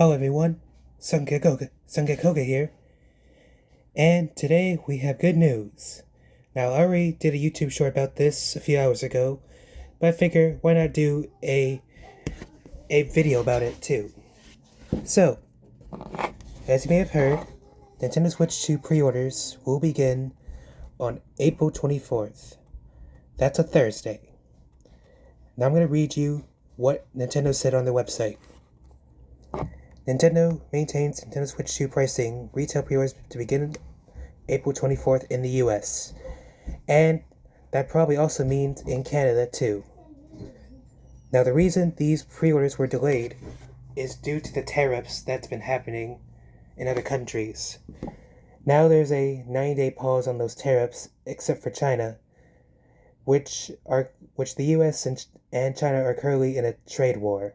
Hello everyone, Sungekoga here, and today we have good news. Now I already did a YouTube short about this a few hours ago, but I figure why not do a video about it too. So, as you may have heard, Nintendo Switch 2 pre-orders will begin on April 24th. That's a Thursday. Now I'm going to read you what Nintendo said on their website. Nintendo maintains Nintendo Switch 2 pricing retail pre-orders to begin April 24th in the US. And that probably also means in Canada too. Now the reason these pre-orders were delayed is due to the tariffs that's been happening in other countries. Now there's a 90-day pause on those tariffs except for China, which the US and China are currently in a trade war,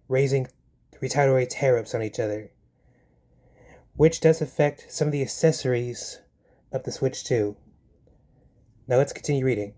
raising retaliatory tariffs on each other, which does affect some of the accessories of the Switch 2. Now let's continue reading.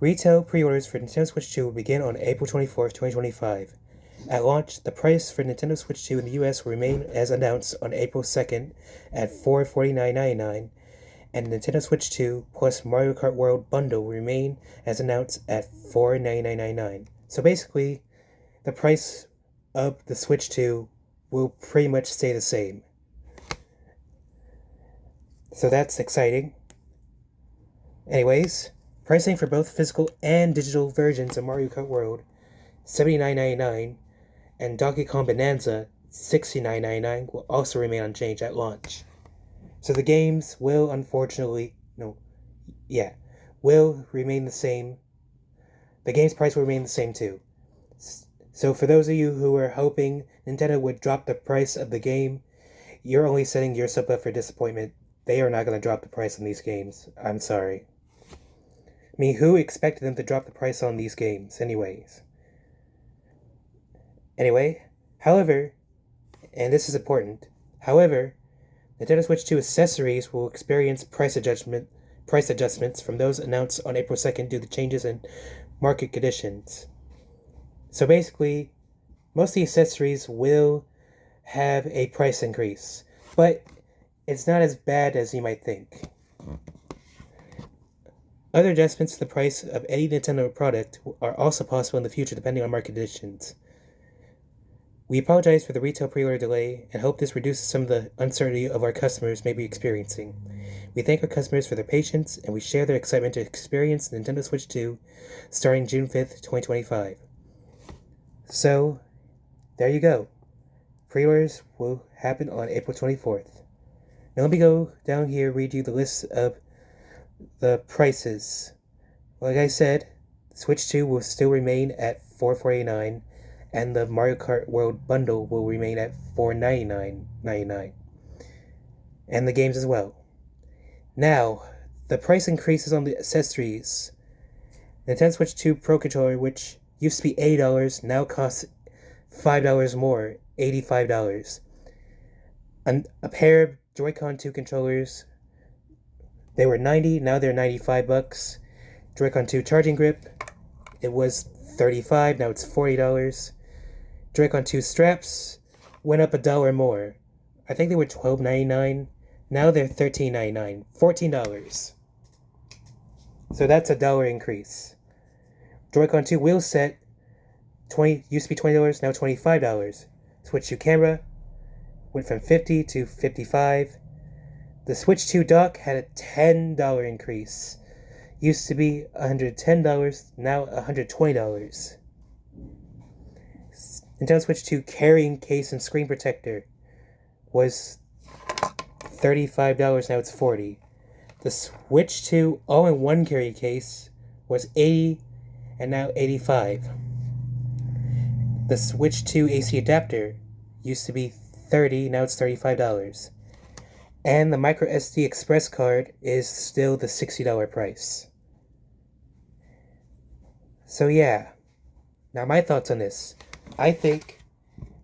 Retail pre-orders for Nintendo Switch 2 will begin on April 24th, 2025. At launch, the price for Nintendo Switch 2 in the US will remain as announced on April 2nd at $449.99, and Nintendo Switch 2 plus Mario Kart World bundle will remain as announced at $499.99. So basically, the price of the Switch 2 will pretty much stay the same. So that's exciting. Anyways, pricing for both physical and digital versions of Mario Kart World, $79.99, and Donkey Kong Bonanza, $69.99, will also remain unchanged at launch. So the games will will remain the same. The game's price will remain the same too. So for those of you who are hoping Nintendo would drop the price of the game, you're only setting yourself up for disappointment. They are not going to drop the price on these games. I'm sorry. I mean, who expected them to drop the price on these games anyways? However, and this is important, Nintendo Switch 2 accessories will experience price adjustments from those announced on April 2nd due to changes in market conditions. So basically, most of the accessories will have a price increase, but it's not as bad as you might think. Other adjustments to the price of any Nintendo product are also possible in the future depending on market conditions. We apologize for the retail pre-order delay and hope this reduces some of the uncertainty of our customers may be experiencing. We thank our customers for their patience, and we share their excitement to experience Nintendo Switch 2 starting June 5th, 2025. So, there you go. Pre-orders will happen on April 24th. Now let me go down here and read you the list of the prices. Like I said, Switch 2 will still remain at $449, and the Mario Kart World bundle will remain at $499.99. And the games as well. Now, the price increases on the accessories. Nintendo Switch 2 Pro Controller, which used to be $80, now costs $5 more, $85. A pair of Joy-Con 2 controllers, they were $90, now they're $95. Joy-Con 2 charging grip, it was $35, now it's $40. Joy-Con 2 straps went up $1 more. I think they were $12.99, now they're $13.99, $14. So that's $1 increase. Joy-Con 2 wheel set used to be $20, now $25. Switch 2 camera went from $50 to $55. The Switch 2 dock had a $10 increase. Used to be $110, now $120. Nintendo Switch 2 carrying case and screen protector was $35, now it's $40. The Switch 2 all-in-one carry case was $80, and now $85. The Switch 2 AC adapter used to be $30, now it's $35. And the micro SD express card is still the $60 price. So yeah, now my thoughts on this. I think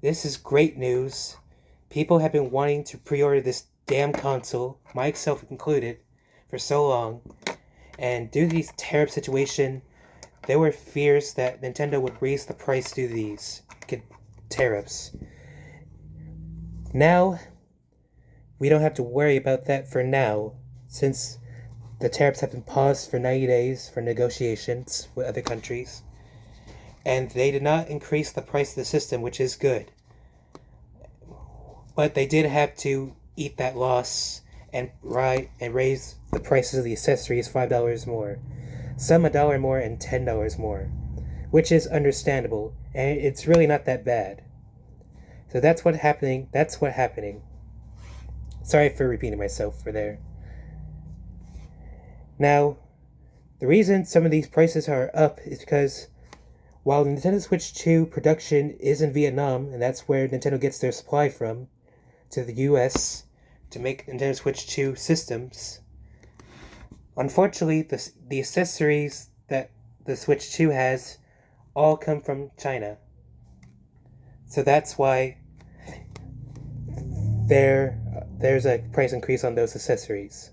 this is great news. People have been wanting to pre-order this damn console, myself included, for so long. And due to this tariff situation, there were fears that Nintendo would raise the price due to these. tariffs. Now, we don't have to worry about that for now, since the tariffs have been paused for 90 days for negotiations with other countries. And they did not increase the price of the system, which is good. But they did have to eat that loss and raise the prices of the accessories $5 more. Some $1 more and $10 more, which is understandable, and it's really not that bad. So that's what's happening. Sorry for repeating myself for there. Now, the reason some of these prices are up is because while Nintendo Switch 2 production is in Vietnam, and that's where Nintendo gets their supply from, to the US to make Nintendo Switch 2 systems, unfortunately, the accessories that the Switch 2 has all come from China. So that's why there's a price increase on those accessories.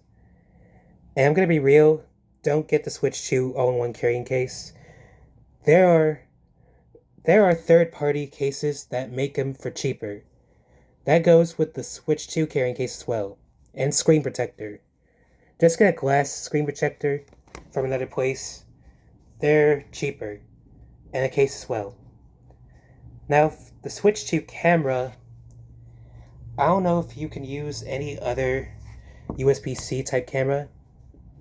And I'm going to be real, don't get the Switch 2 all-in-one carrying case. There are third-party cases that make them for cheaper. That goes with the Switch 2 carrying case as well. And screen protector. Just get a glass screen protector from another place. They're cheaper. And a case as well. Now, the Switch 2 camera, I don't know if you can use any other USB-C type camera.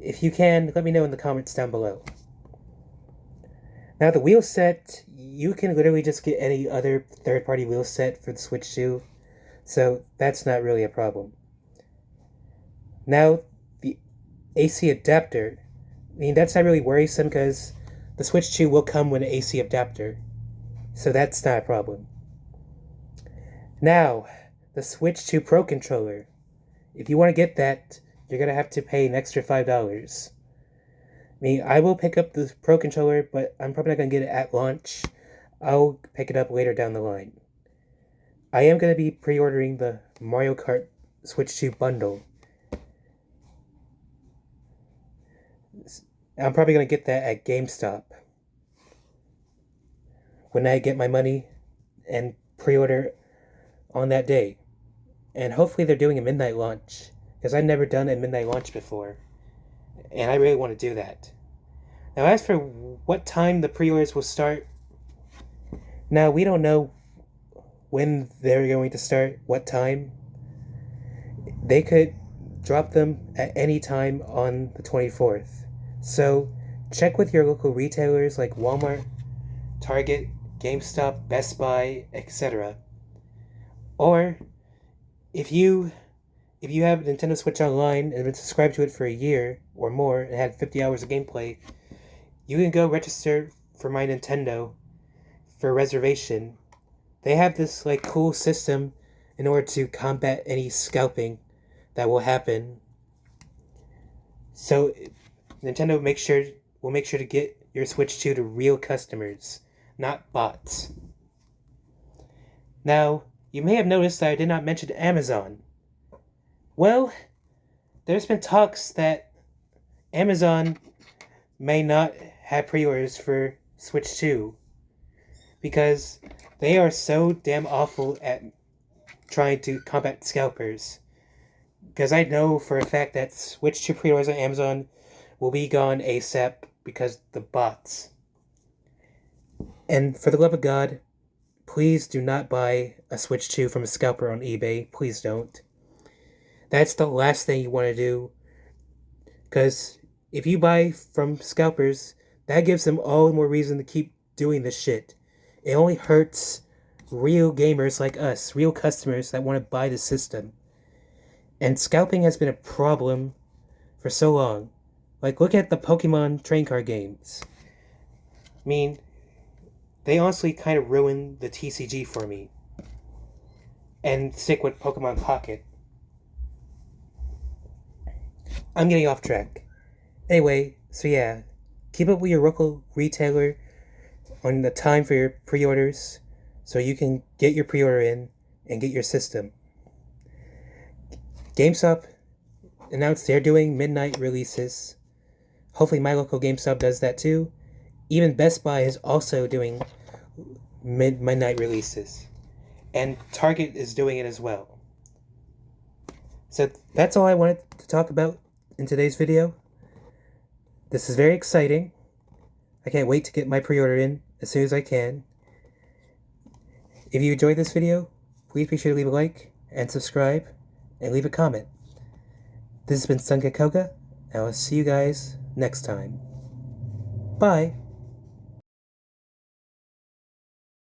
If you can, let me know in the comments down below. Now, the wheel set, you can literally just get any other third-party wheel set for the Switch 2. So that's not really a problem. Now, the AC adapter, that's not really worrisome because the Switch 2 will come with an AC adapter. So that's not a problem. Now, the Switch 2 Pro controller. If you want to get that, you're going to have to pay an extra $5. I will pick up the Pro controller, but I'm probably not going to get it at launch. I'll pick it up later down the line. I am going to be pre-ordering the Mario Kart Switch 2 bundle. I'm probably going to get that at GameStop when I get my money and pre-order on that day. And hopefully they're doing a midnight launch, because I've never done a midnight launch before, and I really want to do that. Now, as for what time the pre-orders will start, now we don't know when they're going to start, what time. They could drop them at any time on the 24th. So check with your local retailers like Walmart, Target, GameStop, Best Buy, etc. Or if you have Nintendo Switch Online and been subscribed to it for a year or more and had 50 hours of gameplay, you can go register for My Nintendo for a reservation. They have this cool system in order to combat any scalping that will happen. So Nintendo will make sure to get your Switch 2 to real customers, not bots. Now, you may have noticed that I did not mention Amazon. Well, there's been talks that Amazon may not have pre-orders for Switch 2 because they are so damn awful at trying to combat scalpers. Because I know for a fact that Switch 2 pre-orders on Amazon will be gone ASAP because the bots. And for the love of God, please do not buy a Switch 2 from a scalper on eBay. Please don't. That's the last thing you want to do. Because if you buy from scalpers, that gives them all the more reason to keep doing this shit. It only hurts real gamers like us, real customers that want to buy the system. And scalping has been a problem for so long. Look at the Pokemon trading card games. They honestly kind of ruined the TCG for me. And stick with Pokemon Pocket. I'm getting off track. Anyway, so yeah, keep up with your local retailer on the time for your pre-orders so you can get your pre-order in and get your system. GameStop announced they're doing midnight releases. Hopefully my local GameStop does that too. Even Best Buy is also doing midnight releases. And Target is doing it as well. So that's all I wanted to talk about in today's video. This is very exciting. I can't wait to get my pre-order in as soon as I can. If you enjoyed this video, please be sure to leave a like and subscribe and leave a comment. This has been Sunga Koga, and I'll see you guys next time. Bye!